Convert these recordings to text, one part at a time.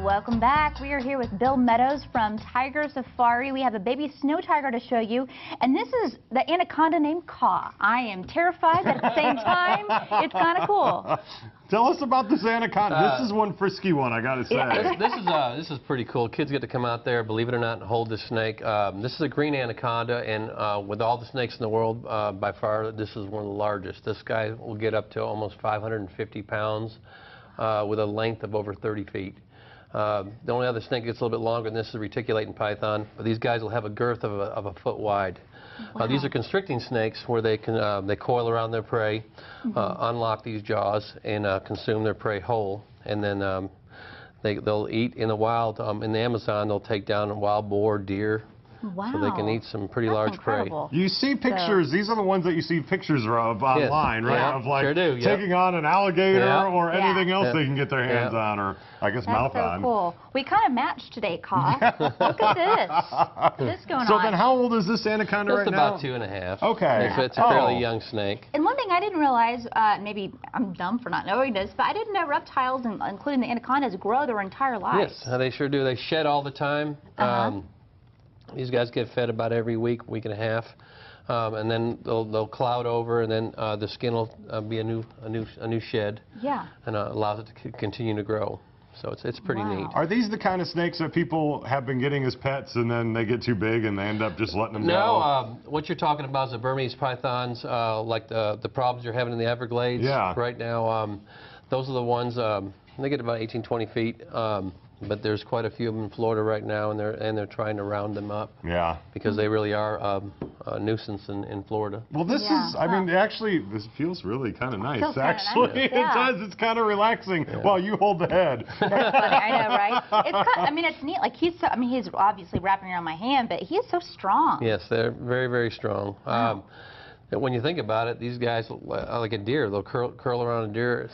Welcome back. We are here with Bill Meadows from Tiger Safari. We have a baby snow tiger to show you, and this is the anaconda named Caw. I am terrified, but at the same time, it's kind of cool. Tell us about this anaconda. This is one frisky one, I gotta say. Yeah. This is pretty cool. Kids get to come out there, believe it or not, and hold this snake. This is a green anaconda, and with all the snakes in the world, by far, this is one of the largest. This guy will get up to almost 550 pounds with a length of over 30 feet. The only other snake that gets a little bit longer than this is a reticulating python, but these guys will have a girth of a foot wide. Wow. These are constricting snakes where they can they coil around their prey, unlock these jaws, and consume their prey whole. And then they'll eat in the wild. In the Amazon, they'll take down wild boar, deer. Wow. So they can eat some pretty large incredible. prey. You see pictures, these are the ones that you see pictures of online, right? Yeah, of like sure do, taking on an alligator or anything else they can get their hands on, or I guess mouth on. That's so cool. We kind of matched today, Caw. Look at this. What's going on? So then how old is this anaconda right now? It's about 2.5. Okay. It's a fairly young snake. And one thing I didn't realize, maybe I'm dumb for not knowing this, but I didn't know reptiles, including the anacondas, grow their entire lives. Yes, they sure do. They shed all the time. These guys get fed about every week and a half, and then they'll cloud over, and then the skin will be a new shed. Yeah. And allows it to continue to grow. So it's pretty neat. Are these the kind of snakes that people have been getting as pets, and then they get too big and they end up just letting them go? No, what you're talking about is the Burmese pythons, like the problems you're having in the Everglades right now. Those are the ones. They get about 18, 20 feet. But there's quite a few of them in Florida right now, and they're trying to round them up. Yeah. Because they really are a nuisance in Florida. Well, this is, I mean, actually, this feels really kind of nice. Actually, it does. It's kind of relaxing while you hold the head. That's funny. I know, right? It's kind of, I mean, it's neat. Like he's obviously wrapping around my hand, but he is so strong. Yes, they're very, very strong. Wow. When you think about it, these guys, like a deer, they'll curl around a deer,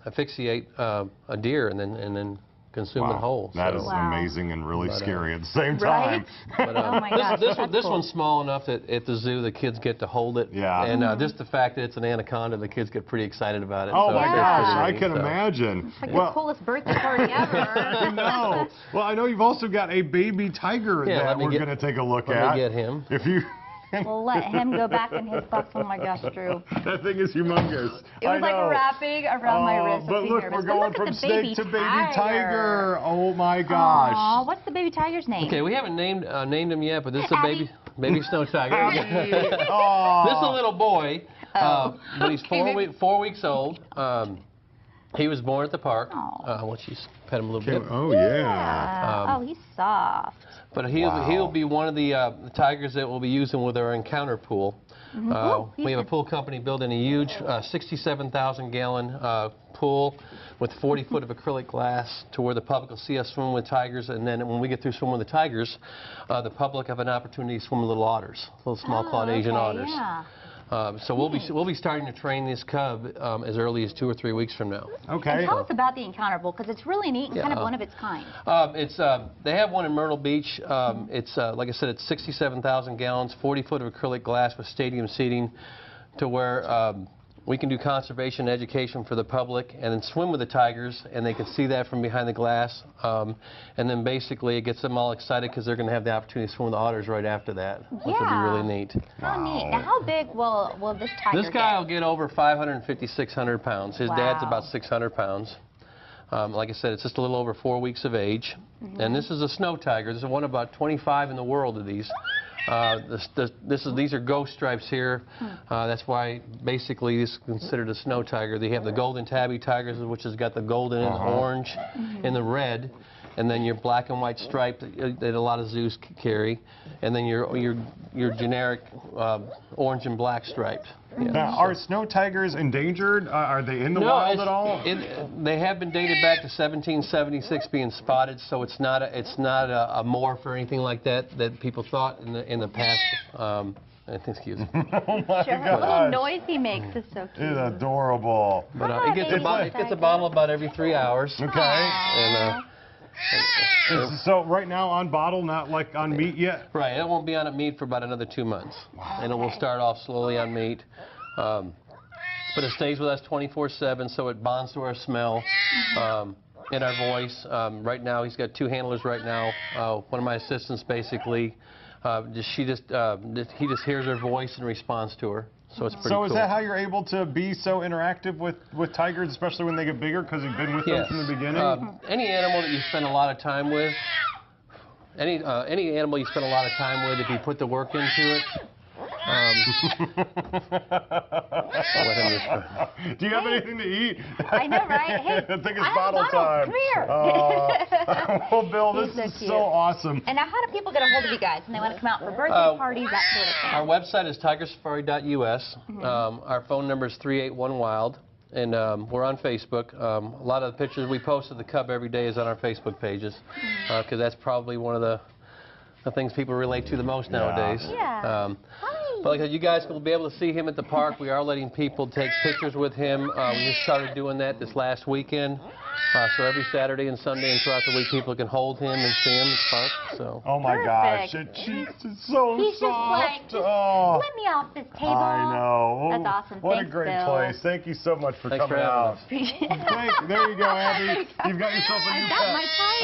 asphyxiate a deer, and then consume it whole. That is amazing and really scary at the same time. But, oh my gosh, this one's small enough that at the zoo the kids get to hold it. Yeah. And just the fact that it's an anaconda, the kids get pretty excited about it. Oh my gosh, I can imagine. It's like the coolest birthday party ever. I know. Well, I know you've also got a baby tiger that we're going to take a look at. Let me get him. If you. We'll let him go back in his box. Oh my gosh, Drew. That thing is humongous. It was like wrapping around my wrist. But look, we're going from snake to baby tiger. Oh my gosh. Aww, what's the baby tiger's name? Okay, we haven't named him yet, but this is a baby snow tiger. This is a little boy, but he's 4 weeks old. He was born at the park. Once you pet him a little bit. Oh yeah. Oh, he's soft. But he'll be one of the tigers that we'll be using with our encounter pool. We have a pool company building a huge 67,000-gallon pool with 40 foot of acrylic glass to where the public will see us swim with tigers, and then when we get through swimming with the tigers, the public have an opportunity to swim with little otters, little small-clawed Asian otters. Yeah. So we'll be starting to train this cub as early as 2 or 3 weeks from now. Okay. And tell us about the encounter pool, because it's really neat and kind of one of its kind. They have one in Myrtle Beach. It's like I said, it's 67,000 gallons, 40 foot of acrylic glass with stadium seating, to where we can do conservation education for the public and then swim with the tigers, and they can see that from behind the glass. And then basically it gets them all excited because they're going to have the opportunity to swim with the otters right after that, which will be really neat. How neat. Now, how big will this tiger get? This guy will get over 550, 600 pounds. His dad's about 600 pounds. Like I said, it's just a little over 4 weeks of age. And this is a snow tiger. There's one about 25 in the world of these. These are ghost stripes here. That's why basically this is considered a snow tiger. They have the golden tabby tigers, which has got the golden and the orange and the red, and then your black and white stripe that a lot of zoos carry, and then your generic orange and black striped. Yeah. Now, are snow tigers endangered? Are they in the wild at all? They have been dated back to 1776 being spotted, so it's not a morph or anything like that people thought in the past. Excuse me. Oh my God! The little noise he makes is so cute. It's adorable. But it gets a bottle about every 3 hours. Okay. And so right now on bottle, not like on meat yet? Right, it won't be on meat for about another 2 months. Wow. And it will start off slowly on meat. But it stays with us 24/7, so it bonds to our smell. in our voice. Right now, he's got 2 handlers right now. One of my assistants, basically, he just hears her voice and responds to her. So it's pretty cool. So is that how you're able to be so interactive with tigers, especially when they get bigger, because you've been with them from the beginning? Any animal that you spend a lot of time with, any animal you spend a lot of time with, if you put the work into it. Do you have anything to eat? I know, right? Hey, I think it's bottle time. Come here. Well, Bill, this is so awesome. And now, how do people get a hold of you guys when they want to come out for birthday parties, that sort of thing? Our website is tigersafari.us. Our phone number is 381-WILD. And we're on Facebook. A lot of the pictures we post of the cub every day is on our Facebook pages, because that's probably one of the things people relate to the most nowadays. Yeah. But like you guys will be able to see him at the park. We are letting people take pictures with him. We just started doing that this last weekend. So every Saturday and Sunday and throughout the week, people can hold him and see him at the park. So. Oh my gosh, He's so just like, let me off this table. I know. That's awesome. What Thanks, a great Bill. place. Thank you so much for Thanks coming for having out. us. Appreciate it. There you go, Abby. You've got yourself a new I got pet. my tiger.